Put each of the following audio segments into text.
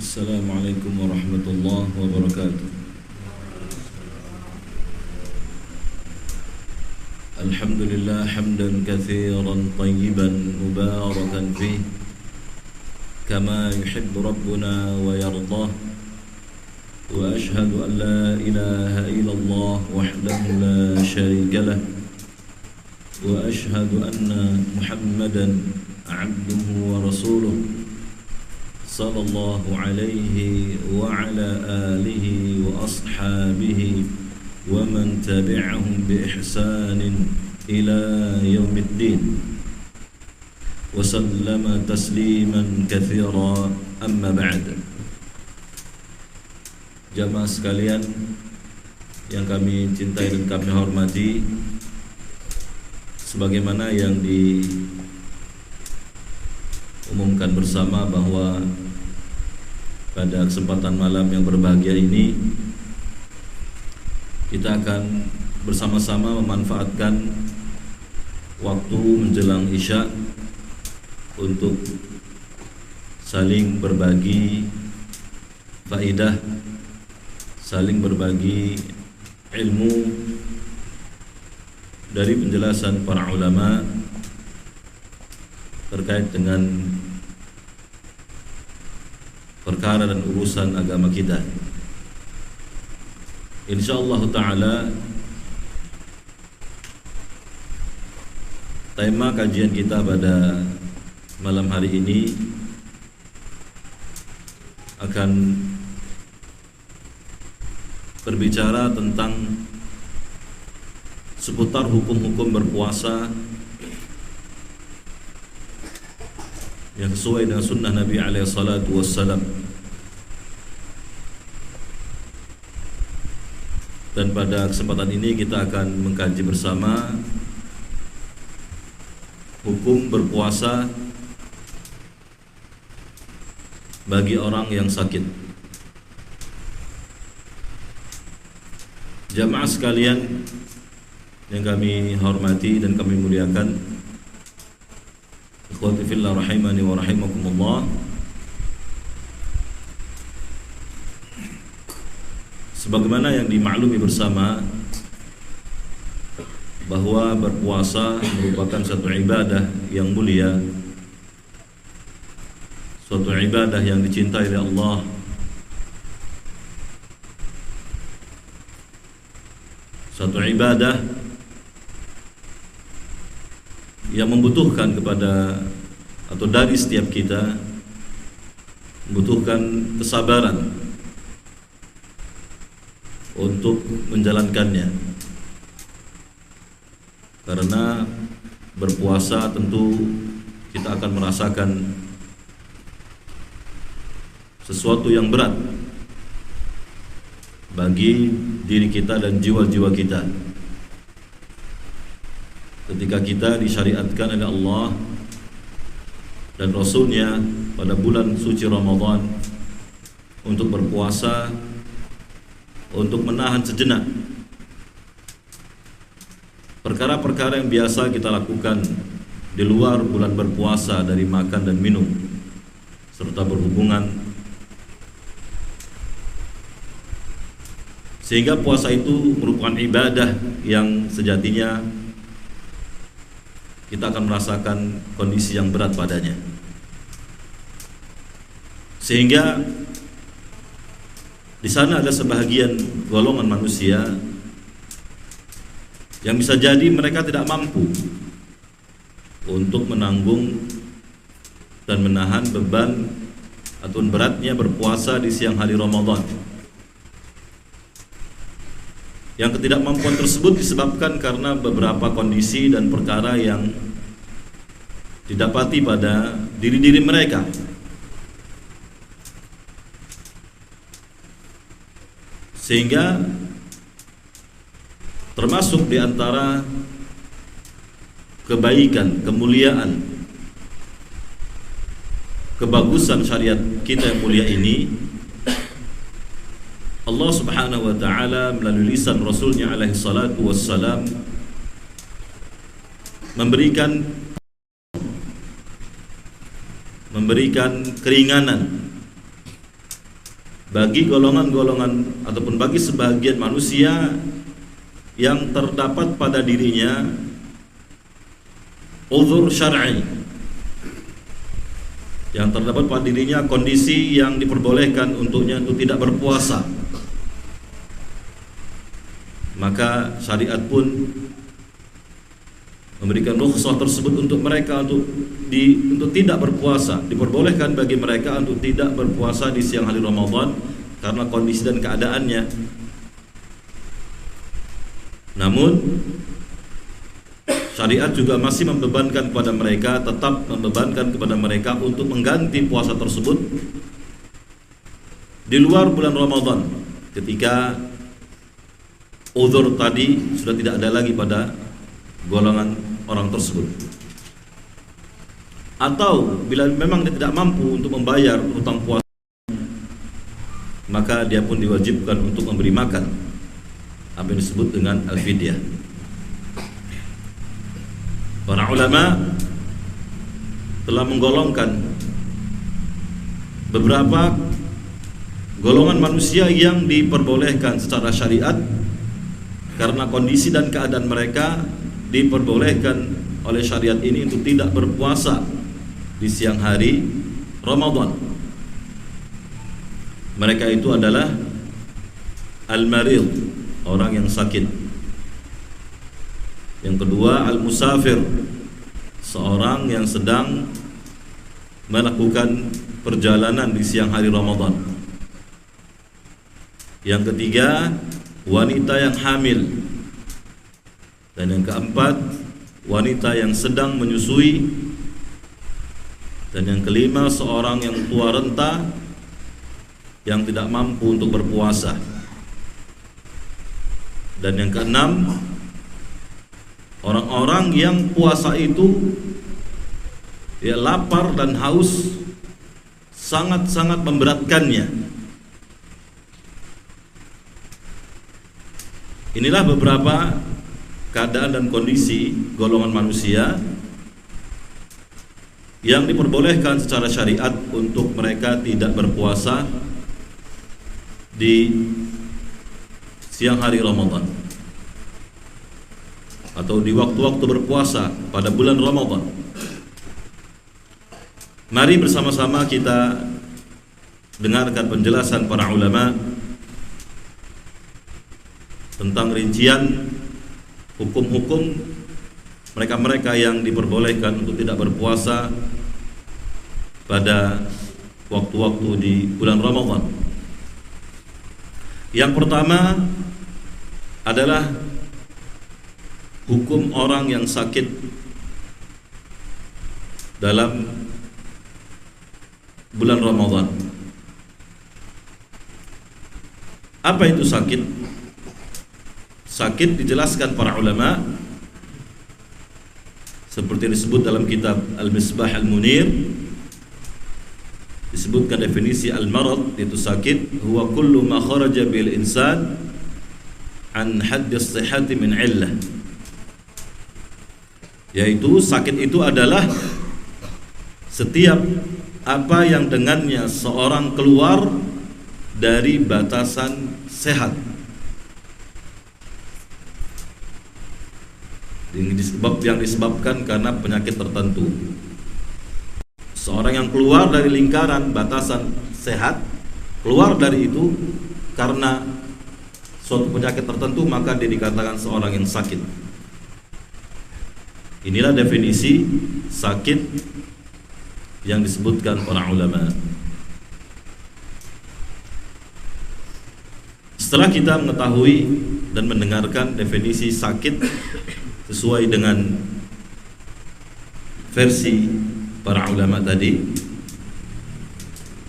Assalamualaikum warahmatullahi wabarakatuh. Alhamdulillah hamdan katsiran tayyiban mubarakan fih kama yuhibbu rabbuna wa yardah. Wa ashhadu an la ilaha illallah wahdahu la syarika lah. Wa ashhadu anna Muhammadan abduhu wa rasuluh sallallahu alaihi wa ala alihi wa ashabihi wa man tabi'ahum bi ihsanin ila yaumiddin wa sallama tasliman katsira, amma ba'd. Jamaah sekalian yang kami cintai dan kami hormati, sebagaimana yang diumumkan bersama bahwa pada kesempatan malam yang berbahagia ini kita akan bersama-sama memanfaatkan waktu menjelang Isya untuk saling berbagi faidah, saling berbagi ilmu dari penjelasan para ulama terkait dengan perkara dan urusan agama kita. Insyaallah ta'ala tema kajian kita pada malam hari ini akan berbicara tentang seputar hukum-hukum berpuasa yang sesuai dengan sunnah Nabi alaihi salatu wassalam. Dan pada kesempatan ini kita akan mengkaji bersama hukum berpuasa bagi orang yang sakit. Jamaah sekalian yang kami hormati dan kami muliakan, ikhwati fillah rahimani wa rahimakumullah. Sebagaimana yang dimaklumi bersama bahwa berpuasa merupakan satu ibadah yang mulia, suatu ibadah yang dicintai oleh Allah, suatu ibadah yang membutuhkan kepada atau dari setiap kita membutuhkan kesabaran untuk menjalankannya. Karena berpuasa tentu kita akan merasakan sesuatu yang berat bagi diri kita dan jiwa-jiwa kita ketika kita disyariatkan oleh Allah dan Rasulnya pada bulan suci Ramadan untuk berpuasa, untuk menahan sejenak perkara-perkara yang biasa kita lakukan di luar bulan berpuasa dari makan dan minum serta berhubungan, sehingga puasa itu merupakan ibadah yang sejatinya kita akan merasakan kondisi yang berat padanya, sehingga di sana ada sebahagian golongan manusia yang bisa jadi mereka tidak mampu untuk menanggung dan menahan beban atau beratnya berpuasa di siang hari Ramadan. Yang ketidakmampuan tersebut disebabkan karena beberapa kondisi dan perkara yang didapati pada diri-diri mereka. Sehingga termasuk di antara kebaikan, kemuliaan, kebagusan syariat kita yang mulia ini, Allah Subhanahu wa ta'ala melalui lisan Rasulnya alaihi salatu wassalam memberikan keringanan bagi golongan-golongan ataupun bagi sebagian manusia yang terdapat pada dirinya uzur syar'i, yang terdapat pada dirinya kondisi yang diperbolehkan untuknya untuk tidak berpuasa, maka syariat pun memberikan rukhsah tersebut untuk mereka untuk tidak berpuasa. Diperbolehkan bagi mereka untuk tidak berpuasa di siang hari Ramadan karena kondisi dan keadaannya. Namun syariat juga masih membebankan kepada mereka, tetap membebankan kepada mereka untuk mengganti puasa tersebut di luar bulan Ramadan ketika uzur tadi sudah tidak ada lagi pada golongan orang tersebut, atau bila memang dia tidak mampu untuk membayar hutang puasa, maka dia pun diwajibkan untuk memberi makan, apa yang disebut dengan al-fidyah. Para ulama telah menggolongkan beberapa golongan manusia yang diperbolehkan secara syariat karena kondisi dan keadaan mereka, diperbolehkan oleh syariat ini untuk tidak berpuasa di siang hari Ramadan. Mereka itu adalah al-marid, orang yang sakit. Yang kedua, al-musafir, seorang yang sedang melakukan perjalanan di siang hari Ramadan. Yang ketiga, wanita yang hamil. Dan yang keempat, wanita yang sedang menyusui. Dan yang kelima, seorang yang tua renta yang tidak mampu untuk berpuasa. Dan yang keenam, orang-orang yang puasa itu ya lapar dan haus sangat-sangat memberatkannya. Inilah beberapa keadaan dan kondisi golongan manusia yang diperbolehkan secara syariat untuk mereka tidak berpuasa di siang hari Ramadan atau di waktu-waktu berpuasa pada bulan Ramadan. Mari bersama-sama kita dengarkan penjelasan para ulama tentang rincian hukum-hukum mereka-mereka yang diperbolehkan untuk tidak berpuasa pada waktu-waktu di bulan Ramadan. Yang pertama adalah hukum orang yang sakit dalam bulan Ramadan. Apa itu sakit? Sakit dijelaskan para ulama seperti disebut dalam kitab Al-Misbah Al-Munir, disebutkan definisi al-marad, itu sakit, huwa kullu ma kharaja bil insan an hadd as-sihhati min illah, yaitu sakit itu adalah setiap apa yang dengannya seorang keluar dari batasan sehat, yang disebabkan karena penyakit tertentu. Seorang yang keluar dari lingkaran batasan sehat, keluar dari itu karena suatu penyakit tertentu, maka dia dikatakan seorang yang sakit. Inilah definisi sakit yang disebutkan para ulama. Setelah kita mengetahui dan mendengarkan definisi sakit sesuai dengan versi para ulama tadi,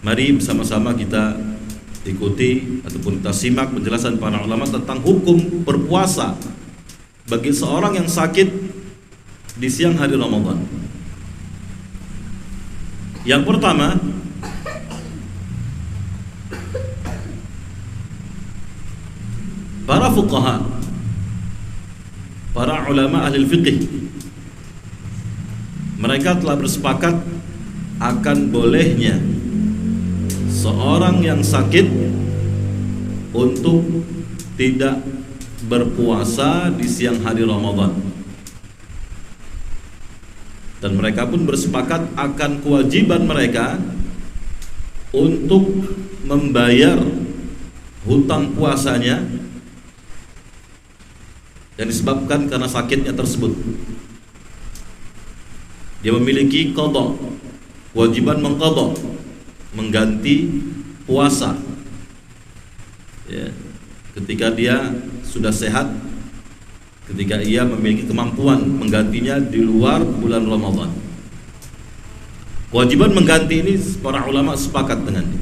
mari bersama-sama kita ikuti ataupun kita simak penjelasan para ulama tentang hukum berpuasa bagi seorang yang sakit di siang hari Ramadan. Yang pertama, para fuqaha, para ulama ahli fiqih, mereka telah bersepakat akan bolehnya seorang yang sakit untuk tidak berpuasa di siang hari Ramadan. Dan mereka pun bersepakat akan kewajiban mereka untuk membayar hutang puasanya yang disebabkan karena sakitnya tersebut. Dia memiliki qadha, kewajiban mengqadha, mengganti puasa ya, ketika dia sudah sehat, ketika ia memiliki kemampuan menggantinya di luar bulan Ramadan. Kewajiban mengganti ini para ulama sepakat dengannya.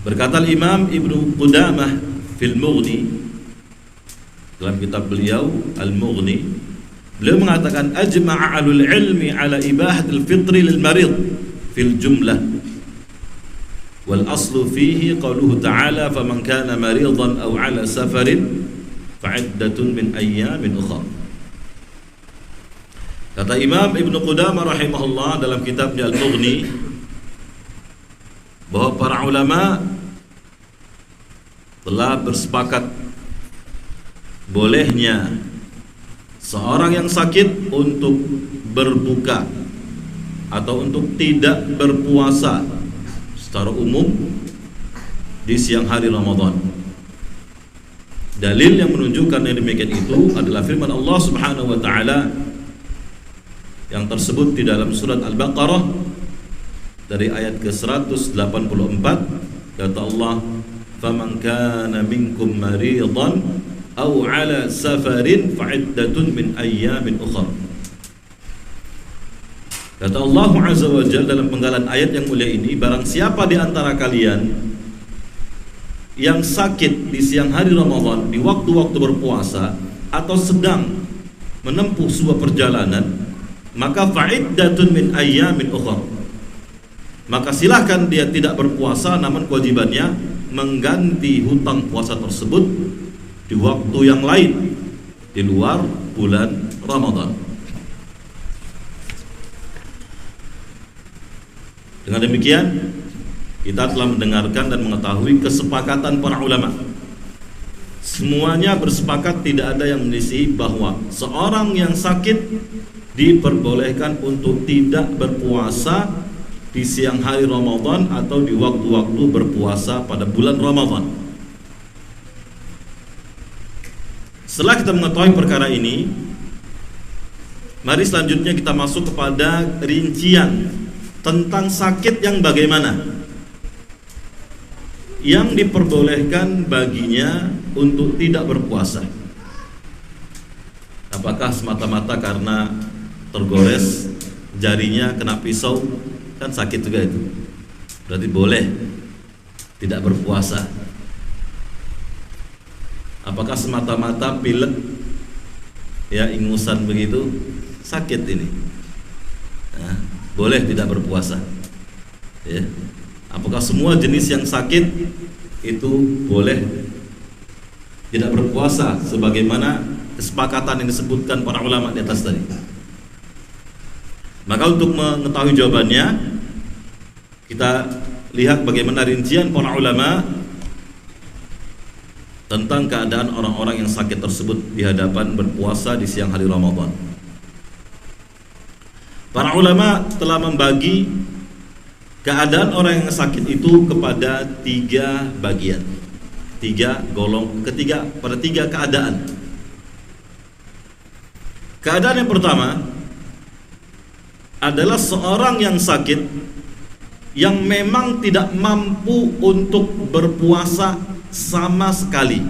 Berkata Imam Ibnu Qudamah fil Mughni, dalam kitab beliau Al-Mughni, beliau mengatakan ajma'a ahlul ilmi ala ibahatil fitri lil marid fil jumlah wal aslu fihi qauluhu ta'ala faman kana maridan aw ala safarin fa'iddatun min ayyamin ukhra. Kata Imam Ibnu Qudamah rahimahullah dalam kitabnya Al-Mughni bahwa para ulama telah bersepakat bolehnya seorang yang sakit untuk berbuka atau untuk tidak berpuasa secara umum di siang hari Ramadan. Dalil yang menunjukkan yang demikian itu adalah firman Allah Subhanahu wa taala yang tersebut di dalam surat Al-Baqarah dari ayat ke-184. Kata Allah, "Faman kana minkum maridan aw ala safarin fa'iddatun min ayyamin ukhra." Kata Allah Azza wa Jalla dalam penggalan ayat yang mulia ini, barang siapa di antara kalian yang sakit di siang hari Ramadan di waktu-waktu berpuasa atau sedang menempuh sebuah perjalanan, maka fa'iddatun min ayyamin ukhra, maka silahkan dia tidak berpuasa, namun kewajibannya mengganti hutang puasa tersebut di waktu yang lain di luar bulan Ramadan. Dengan demikian kita telah mendengarkan dan mengetahui kesepakatan para ulama. Semuanya bersepakat, tidak ada yang menyelisihi bahwa seorang yang sakit diperbolehkan untuk tidak berpuasa di siang hari Ramadan atau di waktu-waktu berpuasa pada bulan Ramadan. Setelah kita mengetahui perkara ini, mari selanjutnya kita masuk kepada rincian tentang sakit yang bagaimana yang diperbolehkan baginya untuk tidak berpuasa. Apakah semata-mata karena tergores jarinya kena pisau, kan sakit juga itu, berarti boleh tidak berpuasa? Apakah semata-mata pilek ya, ingusan begitu, sakit ini, nah, boleh tidak berpuasa ya? Apakah semua jenis yang sakit itu boleh tidak berpuasa sebagaimana kesepakatan yang disebutkan para ulama di atas tadi? Maka untuk mengetahui jawabannya, kita lihat bagaimana rincian para ulama tentang keadaan orang-orang yang sakit tersebut di hadapan berpuasa di siang hari Ramadan. Para ulama telah membagi keadaan orang yang sakit itu kepada 3 bagian, 3 pada 3 keadaan. Keadaan yang pertama adalah seorang yang sakit yang memang tidak mampu untuk berpuasa sama sekali.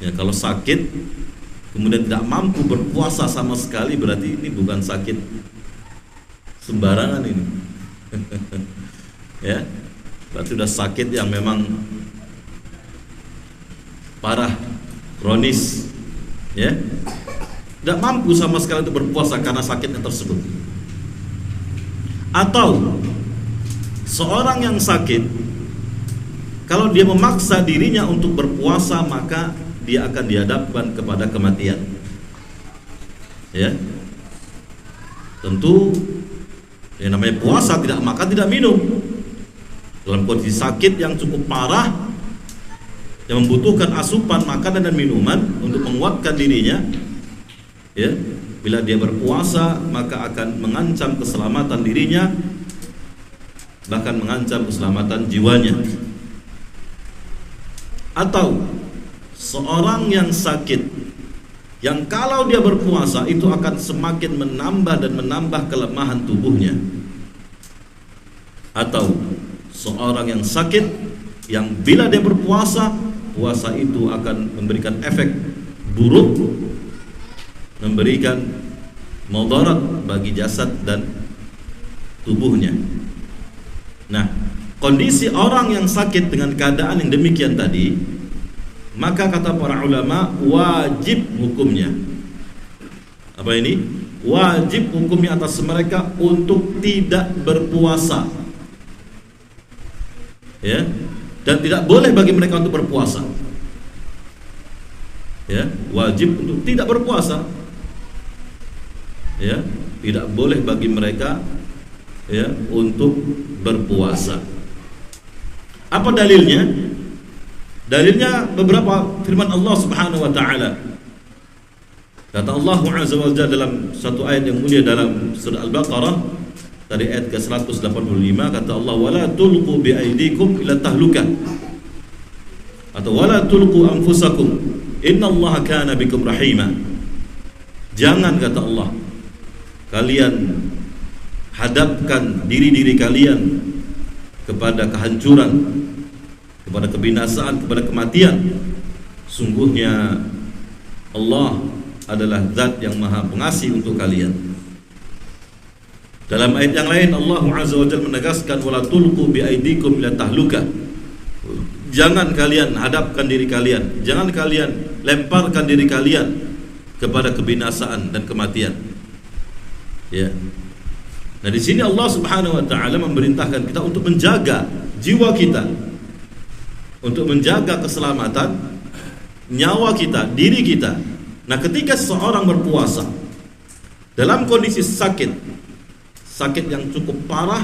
Ya, kalau sakit kemudian tidak mampu berpuasa sama sekali, berarti ini bukan sakit sembarangan ini. Ya, berarti sudah sakit yang memang parah, kronis, ya, tidak mampu sama sekali untuk berpuasa karena sakitnya tersebut. Atau seorang yang sakit, kalau dia memaksa dirinya untuk berpuasa, maka dia akan dihadapkan kepada kematian. Ya, tentu yang namanya puasa tidak makan tidak minum. dalam kondisi sakit yang cukup parah, yang membutuhkan asupan makanan dan minuman untuk menguatkan dirinya, ya, bila dia berpuasa maka akan mengancam keselamatan dirinya, bahkan mengancam keselamatan jiwanya. Atau seorang yang sakit, yang kalau dia berpuasa itu akan semakin menambah dan menambah kelemahan tubuhnya. Atau seorang yang sakit, yang bila dia berpuasa, puasa itu akan memberikan efek buruk, memberikan mudarat bagi jasad dan tubuhnya. Nah, kondisi orang yang sakit dengan keadaan yang demikian tadi, maka kata para ulama wajib hukumnya. Apa ini? Wajib hukumnya atas mereka untuk tidak berpuasa, ya, dan tidak boleh bagi mereka untuk berpuasa, ya, wajib untuk tidak berpuasa, ya, tidak boleh bagi mereka, ya, untuk berpuasa. Apa dalilnya? Dalilnya beberapa firman Allah Subhanahu wa taala. Kata Allah Azza wa Jalla dalam satu ayat yang mulia dalam surah Al-Baqarah dari ayat ke-185, kata Allah, wala tulqu bi aidikum ila tahlukah, atau wala tulqu anfusakum innallaha kana bikum rahima. Jangan, kata Allah, kalian hadapkan diri-diri kalian kepada kehancuran, kepada kebinasaan, kepada kematian. Sungguhnya Allah adalah zat yang maha pengasih untuk kalian. Dalam ayat yang lain Allah Azza wa Jalla menegaskan wala tulqu bi aidikum ila tahlukah. Jangan kalian hadapkan diri kalian, jangan kalian lemparkan diri kalian kepada kebinasaan dan kematian. Ya. Nah, di sini Allah Subhanahu wa taala memerintahkan kita untuk menjaga jiwa kita, untuk menjaga keselamatan nyawa kita, diri kita. Nah, ketika seseorang berpuasa dalam kondisi sakit yang cukup parah,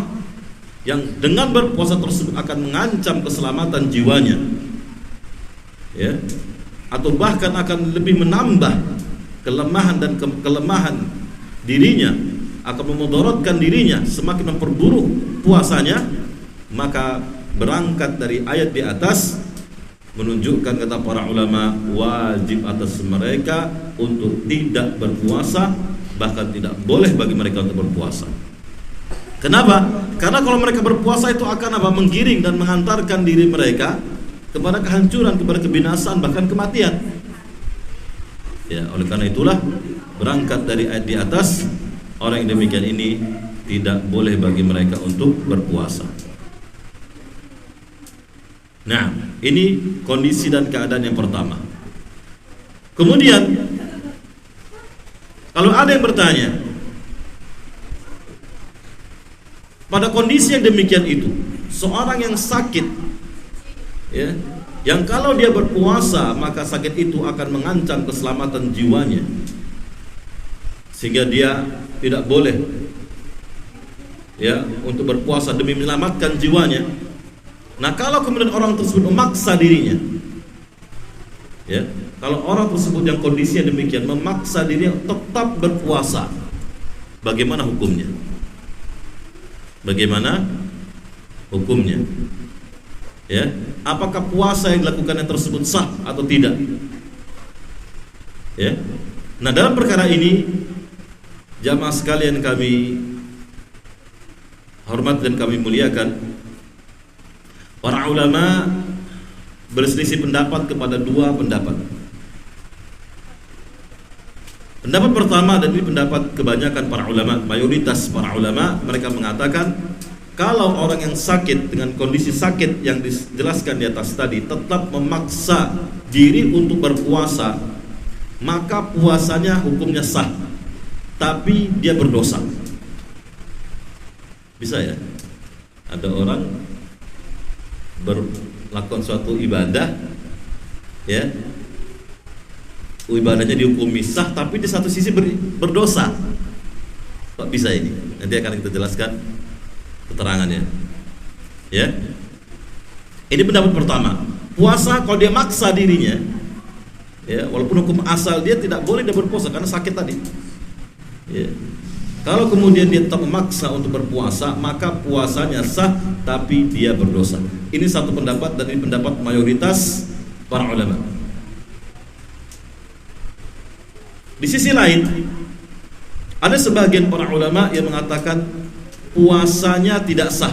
yang dengan berpuasa tersebut akan mengancam keselamatan jiwanya, ya, atau bahkan akan lebih menambah kelemahan dan kelemahan dirinya, akan memudaratkan dirinya, semakin memperburuk puasanya, maka berangkat dari ayat di atas menunjukkan, kata para ulama, wajib atas mereka untuk tidak berpuasa, bahkan tidak boleh bagi mereka untuk berpuasa. Kenapa? Karena kalau mereka berpuasa itu akan apa? Menggiring dan menghantarkan diri mereka kepada kehancuran, kepada kebinasaan, bahkan kematian. Ya, oleh karena itulah berangkat dari ayat di atas, orang yang demikian ini tidak boleh bagi mereka untuk berpuasa. Nah, ini kondisi dan keadaan yang pertama. Kemudian, kalau ada yang bertanya, pada kondisi yang demikian itu, seorang yang sakit, ya, yang kalau dia berpuasa maka sakit itu akan mengancam keselamatan jiwanya, sehingga dia tidak boleh, ya, untuk berpuasa demi menyelamatkan jiwanya. Nah, kalau kemudian orang tersebut memaksa dirinya, ya, kalau orang tersebut yang kondisinya demikian memaksa dirinya tetap berpuasa, bagaimana hukumnya? Bagaimana hukumnya? Ya, apakah puasa yang dilakukan yang tersebut sah atau tidak? Ya. Nah, dalam perkara ini jamaah sekalian kami hormat dan kami muliakan, para ulama berselisih pendapat kepada dua pendapat. Pendapat pertama, dan ini pendapat kebanyakan para ulama, mayoritas para ulama, mereka mengatakan kalau orang yang sakit dengan kondisi sakit yang dijelaskan di atas tadi tetap memaksa diri untuk berpuasa, maka puasanya hukumnya sah, tapi dia berdosa. Bisa ya? Ada orang berlakukan suatu ibadah, ya, ibadahnya dihukumi sah, tapi di satu sisi berdosa. Kok bisa ini? Nanti akan kita jelaskan keterangannya, ya. Ini pendapat pertama. Puasa kalau dia maksa dirinya, ya, walaupun hukum asal dia tidak boleh dia berpuasa karena sakit tadi. Ya. Kalau kemudian dia tetap memaksa untuk berpuasa, maka puasanya sah tapi dia berdosa. Ini satu pendapat dan ini pendapat mayoritas para ulama. Di sisi lain, ada sebagian para ulama yang mengatakan puasanya tidak sah.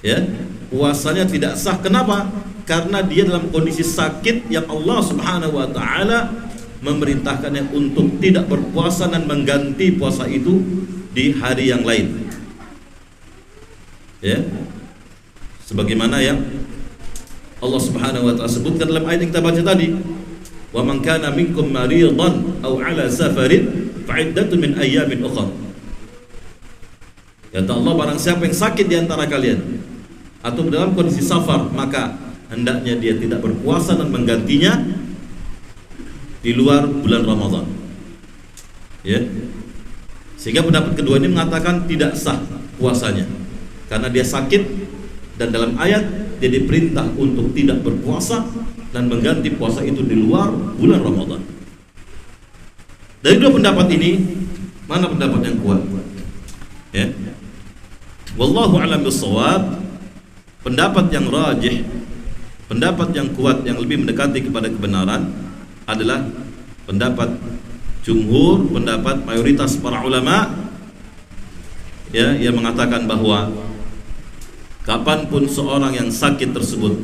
Ya, puasanya tidak sah. Kenapa? Karena dia dalam kondisi sakit yang Allah Subhanahu wa taala memerintahkannya untuk tidak berpuasa dan mengganti puasa itu di hari yang lain. Ya. Sebagaimana yang Allah Subhanahu wa taala sebutkan dalam ayat yang kita baca tadi, "Wa man kana minkum maridan aw 'ala safarin fa'iddatun min ayyamin ukhra." Kata Allah, barang siapa yang sakit di antara kalian atau dalam kondisi safar, maka hendaknya dia tidak berpuasa dan menggantinya di luar bulan Ramadan. Ya. Sehingga pendapat kedua ini mengatakan tidak sah puasanya karena dia sakit dan dalam ayat dia diperintah untuk tidak berpuasa dan mengganti puasa itu di luar bulan Ramadan. Dari dua pendapat ini, mana pendapat yang kuat? Ya. Wallahu a'lam bissawab. Pendapat yang rajih, pendapat yang kuat yang lebih mendekati kepada kebenaran adalah pendapat jumhur, pendapat mayoritas para ulama, ya, yang mengatakan bahwa kapanpun seorang yang sakit tersebut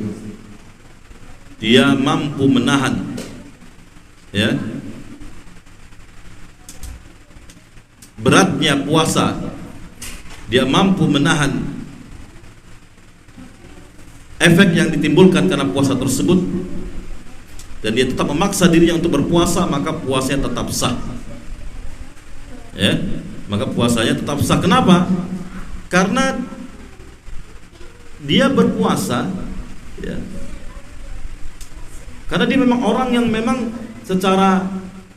dia mampu menahan, ya, beratnya puasa, dia mampu menahan efek yang ditimbulkan karena puasa tersebut, dan dia tetap memaksa dirinya untuk berpuasa, maka puasanya tetap sah. Ya, maka puasanya tetap sah. Kenapa? Karena dia berpuasa, ya, karena dia memang orang yang memang secara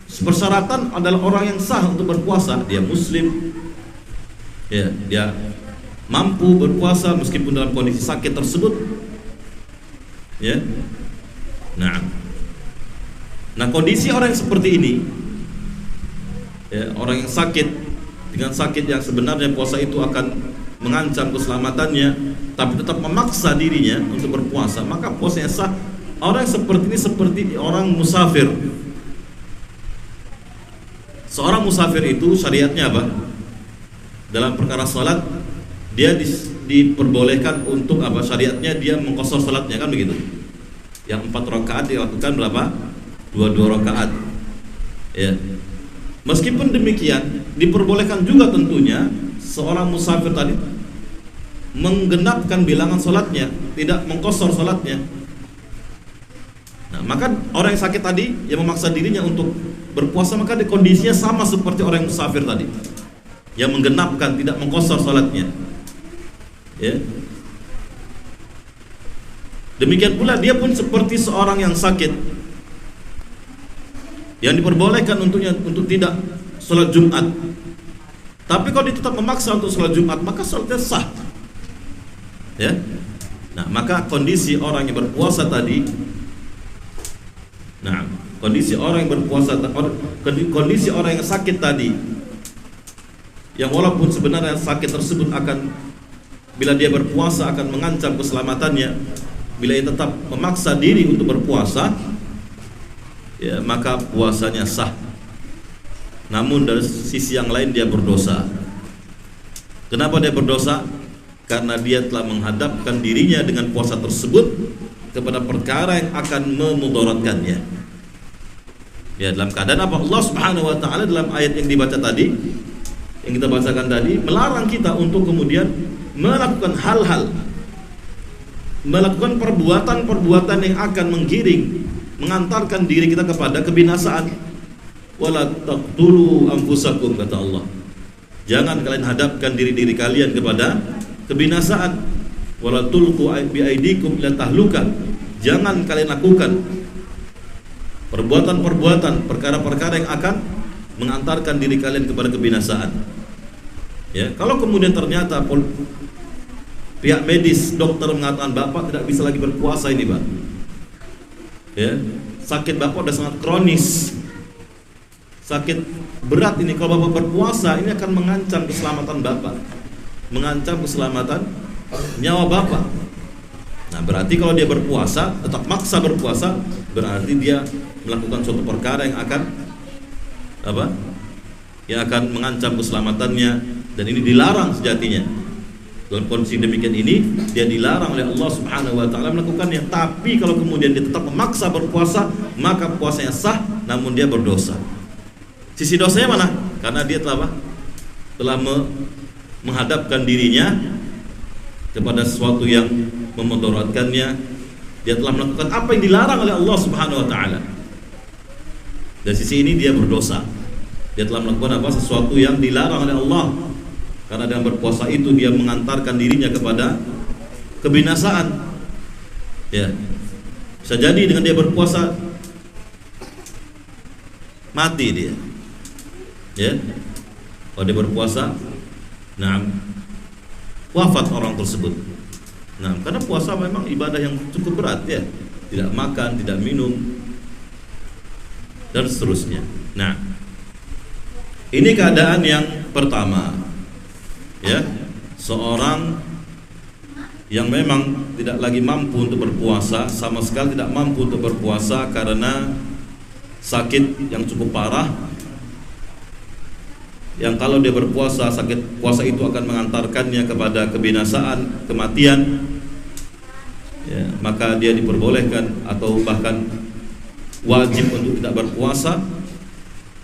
persyaratan adalah orang yang sah untuk berpuasa. Dia muslim, ya, dia mampu berpuasa meskipun dalam kondisi sakit tersebut. Ya, nah kondisi orang yang seperti ini, ya, orang yang sakit dengan sakit yang sebenarnya puasa itu akan mengancam keselamatannya, tapi tetap memaksa dirinya untuk berpuasa, maka puasanya sah. Orang yang seperti ini seperti orang musafir. Seorang musafir itu syariatnya apa? Dalam perkara salat dia diperbolehkan untuk apa? Syariatnya dia mengqashar salatnya, kan begitu. Yang 4 rakaat dilakukan berapa? 2 rakaat. Ya. Meskipun demikian, diperbolehkan juga tentunya seorang musafir tadi menggenapkan bilangan salatnya, tidak mengqashar salatnya. Nah, maka orang yang sakit tadi yang memaksa dirinya untuk berpuasa, maka di kondisinya sama seperti orang yang musafir tadi, yang menggenapkan, tidak mengqashar salatnya. Ya. Demikian pula dia pun seperti seorang yang sakit yang diperbolehkan untuknya untuk tidak sholat Jumat. Tapi kalau dia tetap memaksa untuk sholat Jumat, maka sholatnya sah. Ya. Nah, maka kondisi orang yang berpuasa tadi, nah, kondisi orang yang berpuasa, kondisi orang yang sakit tadi, yang walaupun sebenarnya sakit tersebut akan, bila dia berpuasa akan mengancam keselamatannya, bila dia tetap memaksa diri untuk berpuasa, ya, maka puasanya sah. Namun dari sisi yang lain dia berdosa. Kenapa dia berdosa? Karena dia telah menghadapkan dirinya dengan puasa tersebut kepada perkara yang akan memudaratkannya. Ya, dalam keadaan apa? Allah Subhanahu wa taala dalam ayat yang dibaca tadi, yang kita bacakan tadi, melarang kita untuk kemudian melakukan hal-hal, melakukan perbuatan-perbuatan yang akan menggiring, mengantarkan diri kita kepada kebinasaan. Wala taqtulu anfusakum, kata Allah. Jangan kalian hadapkan diri-diri kalian kepada kebinasaan. Wala tulqu bi aidikum ila tahluka. Jangan kalian lakukan perbuatan-perbuatan, perkara-perkara yang akan mengantarkan diri kalian kepada kebinasaan. Ya, kalau kemudian ternyata pihak medis, dokter mengatakan Bapak tidak bisa lagi berpuasa ini, Pak. Ya, sakit Bapak sudah sangat kronis, sakit berat ini. Kalau Bapak berpuasa, ini akan mengancam keselamatan Bapak, mengancam keselamatan nyawa Bapak. Nah, berarti kalau dia berpuasa, tetap maksa berpuasa, berarti dia melakukan suatu perkara yang akan apa? Yang akan mengancam keselamatannya, dan ini dilarang sejatinya. Dalam kondisi demikian ini, dia dilarang oleh Allah Subhanahu wa taala melakukannya. Tapi kalau kemudian dia tetap memaksa berpuasa, maka puasanya sah, namun dia berdosa. Sisi dosanya mana? Karena dia telah apa? Telah menghadapkan dirinya kepada sesuatu yang memudaratkannya. Dia telah melakukan apa yang dilarang oleh Allah Subhanahu wa taala. Dari sisi ini dia berdosa. Dia telah melakukan apa? Sesuatu yang dilarang oleh Allah. Karena dengan berpuasa itu dia mengantarkan dirinya kepada kebinasaan. Ya. Bisa jadi dengan dia berpuasa mati dia. Ya. Kalau dia berpuasa, wafat orang tersebut. Karena puasa memang ibadah yang cukup berat ya. Tidak makan, tidak minum, dan seterusnya. Nah, ini keadaan yang pertama. Ya, seorang yang memang tidak lagi mampu untuk berpuasa, sama sekali tidak mampu untuk berpuasa karena sakit yang cukup parah, yang kalau dia berpuasa, sakit puasa itu akan mengantarkannya kepada kebinasaan, kematian. Ya, maka dia diperbolehkan atau bahkan wajib untuk tidak berpuasa.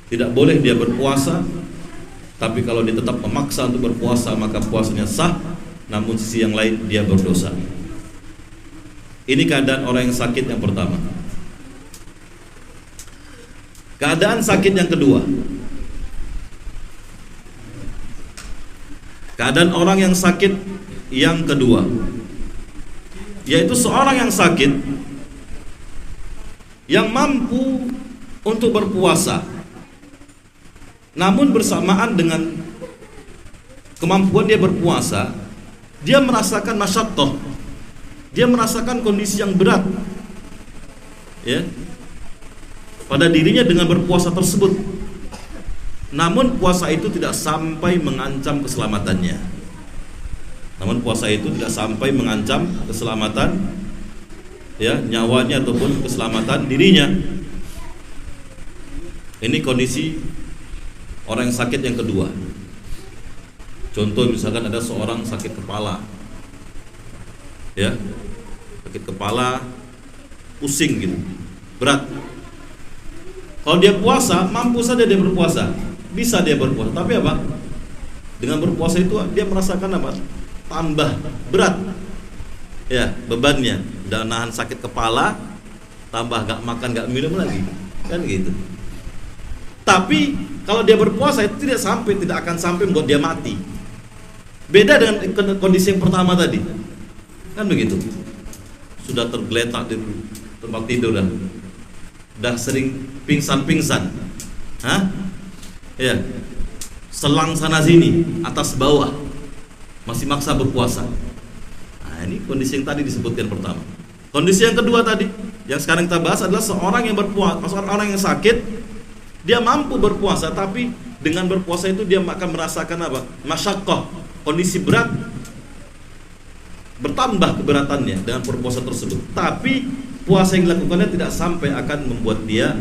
Tidak boleh dia berpuasa. Tapi kalau dia tetap memaksa untuk berpuasa, maka puasanya sah, namun sisi yang lain dia berdosa. Ini keadaan orang yang sakit yang pertama. Keadaan sakit yang kedua. Keadaan orang yang sakit yang kedua, yaitu seorang yang sakit yang mampu untuk berpuasa, namun bersamaan dengan kemampuan dia berpuasa, dia merasakan masyaqqah, dia merasakan kondisi yang berat, ya, pada dirinya dengan berpuasa tersebut. Namun puasa itu tidak sampai mengancam keselamatannya. Namun puasa itu tidak sampai mengancam keselamatan, ya, nyawanya ataupun keselamatan dirinya. Ini kondisi orang yang sakit yang kedua. Contoh misalkan ada seorang sakit kepala, ya, sakit kepala, pusing gitu, berat. Kalau dia puasa, mampu saja dia berpuasa, bisa dia berpuasa. Tapi apa? Dengan berpuasa itu dia merasakan apa? Tambah berat, ya, bebannya. Udah nahan sakit kepala, tambah gak makan, gak minum lagi, kan gitu. Tapi kalau dia berpuasa itu tidak akan sampai membuat dia mati. Beda dengan kondisi yang pertama tadi, kan begitu. Sudah tergeletak di tempat tidur dan udah sering pingsan-pingsan, ya, selang sana sini, atas bawah, masih maksa berpuasa. Nah, ini kondisi yang tadi disebutkan pertama. Kondisi yang kedua tadi, yang sekarang kita bahas adalah seorang yang berpuasa, orang yang sakit. Dia mampu berpuasa, tapi dengan berpuasa itu dia akan merasakan apa? Masyaqqah, kondisi berat, bertambah keberatannya dengan berpuasa tersebut. Tapi puasa yang dilakukannya tidak sampai akan membuat dia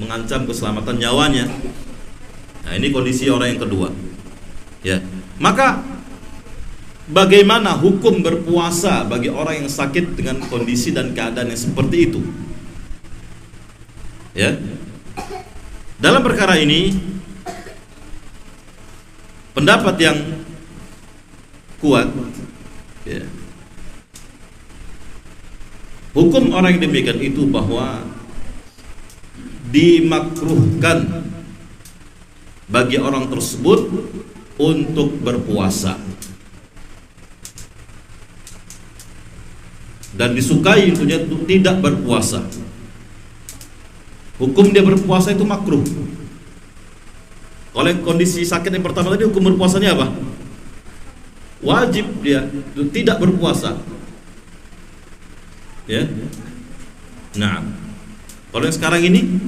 mengancam keselamatan nyawanya. Nah, ini kondisi orang yang kedua. Ya. Maka bagaimana hukum berpuasa bagi orang yang sakit dengan kondisi dan keadaan yang seperti itu? Ya. Dalam perkara ini, pendapat yang kuat, ya, hukum orang yang demikian itu bahwa dimakruhkan bagi orang tersebut untuk berpuasa, dan disukai untuknya untuk tidak berpuasa. Hukum dia berpuasa itu makruh. Kalau kondisi sakit yang pertama tadi, hukum berpuasanya apa? wajib dia tidak berpuasa. Ya. Nah, kalau yang sekarang ini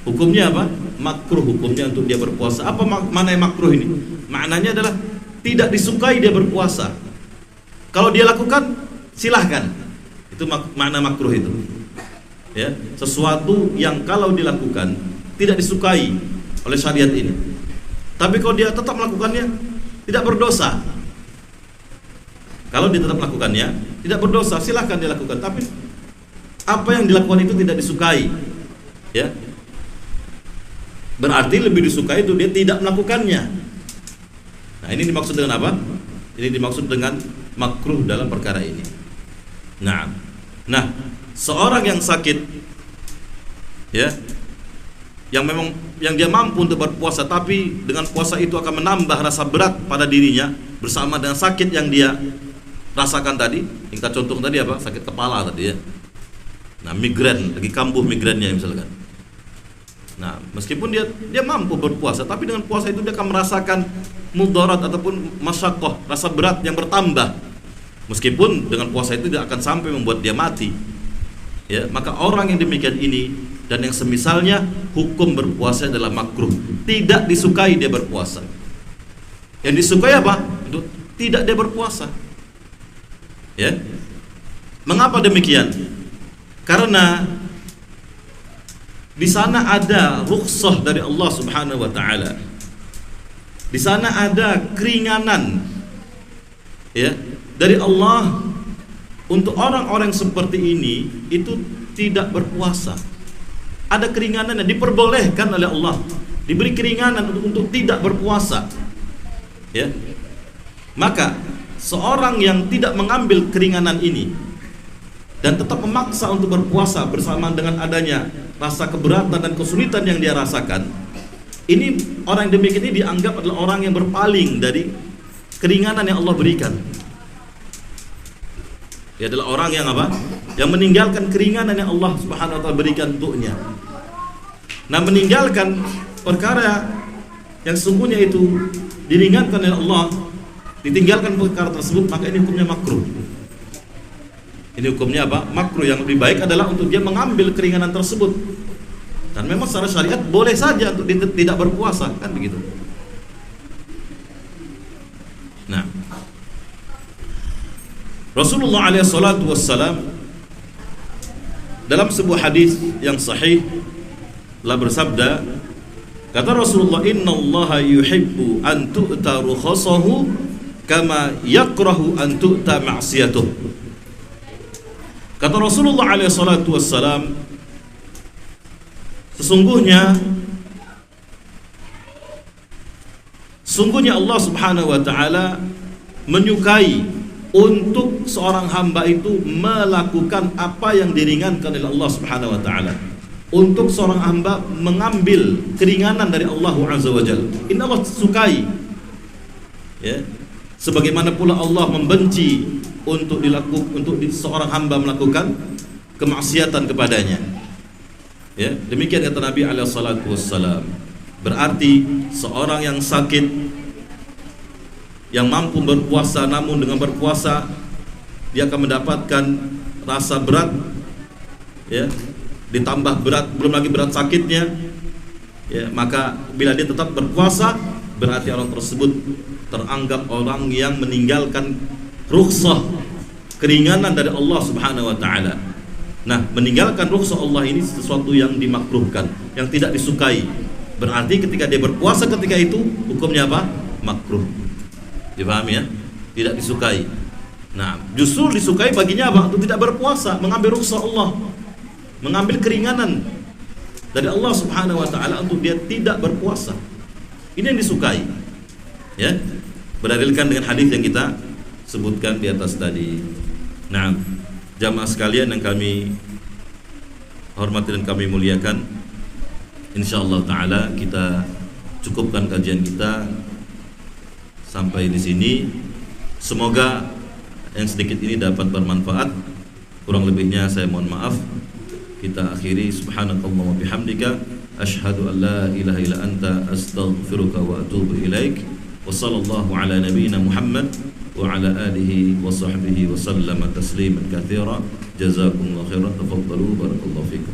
hukumnya apa? Makruh hukumnya untuk dia berpuasa. Apa makna makruh ini? Maknanya adalah tidak disukai dia berpuasa. Kalau dia lakukan, silahkan. Itu makna makruh itu. Ya, sesuatu yang kalau dilakukan tidak disukai oleh syariat ini. Tapi kalau dia tetap melakukannya, tidak berdosa. Kalau dia tetap melakukannya, tidak berdosa, silahkan dia lakukan. Tapi apa yang dilakukan itu tidak disukai, ya, berarti lebih disukai itu dia tidak melakukannya. Nah, ini dimaksud dengan apa? Ini dimaksud dengan makruh dalam perkara ini. Nah, seorang yang sakit, ya, yang dia mampu untuk berpuasa, tapi dengan puasa itu akan menambah rasa berat pada dirinya bersama dengan sakit yang dia rasakan tadi. Yang kita contoh tadi apa? Sakit kepala tadi, ya. Nah, migren, lagi kambuh migrennya misalkan. Nah, meskipun dia mampu berpuasa, tapi dengan puasa itu dia akan merasakan mudarat ataupun masyaqqah, rasa berat yang bertambah. Meskipun dengan puasa itu tidak akan sampai membuat dia mati. Ya, maka orang yang demikian ini dan yang semisalnya, hukum berpuasa adalah makruh. Tidak disukai dia berpuasa. Yang disukai apa? Untuk tidak dia berpuasa. Ya. Mengapa demikian? Karena di sana ada rukhsah dari Allah Subhanahu wa taala. Di sana ada keringanan, ya, dari Allah untuk orang-orang seperti ini itu tidak berpuasa. Ada keringanan yang diperbolehkan oleh Allah, diberi keringanan untuk tidak berpuasa. Ya. Maka seorang yang tidak mengambil keringanan ini dan tetap memaksa untuk berpuasa bersama dengan adanya rasa keberatan dan kesulitan yang dia rasakan, ini orang yang demikian ini dianggap adalah orang yang berpaling dari keringanan yang Allah berikan. Dia adalah orang yang apa? Yang meninggalkan keringanan yang Allah Subhanahu wa taala berikan untuknya. Nah, meninggalkan perkara yang sesungguhnya itu diringankan oleh Allah, ditinggalkan perkara tersebut, maka ini hukumnya makruh. Ini hukumnya apa? Makruh. Yang lebih baik adalah untuk dia mengambil keringanan tersebut. Dan memang secara syariat boleh saja untuk dia tidak berpuasa, kan begitu. Nah, Rasulullah SAW dalam sebuah hadis yang sahih telah bersabda, kata Rasulullah, innallaha yuhibbu an tu'ta rukhasahu kama yakrahu an tu'ta ma'siyatuh. Kata Rasulullah SAW, sesungguhnya Allah Subhanahu wa taala menyukai untuk seorang hamba itu melakukan apa yang diringankan oleh Allah Subhanahu wa taala. Untuk seorang hamba mengambil keringanan dari Allah Azza wa Jalla. Ini Allah sukai. Ya. Sebagaimana pula Allah membenci untuk seorang hamba melakukan kemaksiatan kepadanya. Ya, demikian kata Nabi alaihi salatu wassalam. Berarti seorang yang sakit, yang mampu berpuasa, namun dengan berpuasa dia akan mendapatkan rasa berat, ya, ditambah berat, belum lagi berat sakitnya, ya, maka bila dia tetap berpuasa, berarti orang tersebut teranggap orang yang meninggalkan rukhsah, keringanan dari Allah Subhanahu wa taala. Nah, meninggalkan rukhsah Allah ini sesuatu yang dimakruhkan, yang tidak disukai. Berarti ketika dia berpuasa ketika itu hukumnya apa? Makruh. Dipahami ya? Tidak disukai. Nah, justru disukai baginya apa? Untuk tidak berpuasa, mengambil rukhsah Allah, mengambil keringanan dari Allah Subhanahu wa taala untuk dia tidak berpuasa. Ini yang disukai. Ya. Berdalilkan dengan hadis yang kita sebutkan di atas tadi. Nah, jamaah sekalian yang kami hormati dan kami muliakan, insyaallah taala kita cukupkan kajian kita sampai di sini. Semoga yang sedikit ini dapat bermanfaat. Kurang lebihnya saya mohon maaf. Kita akhiri, subhanakallah wa bihamdika asyhadu an la ilaha illa anta astaghfiruka wa atubu ilaik. Wa sallallahu ala nabiyyina Muhammad وعلى آله وصحبه وسلم تسليما كثيرا. جزاكم الله خيرا. تفضلوا بارك الله فيكم.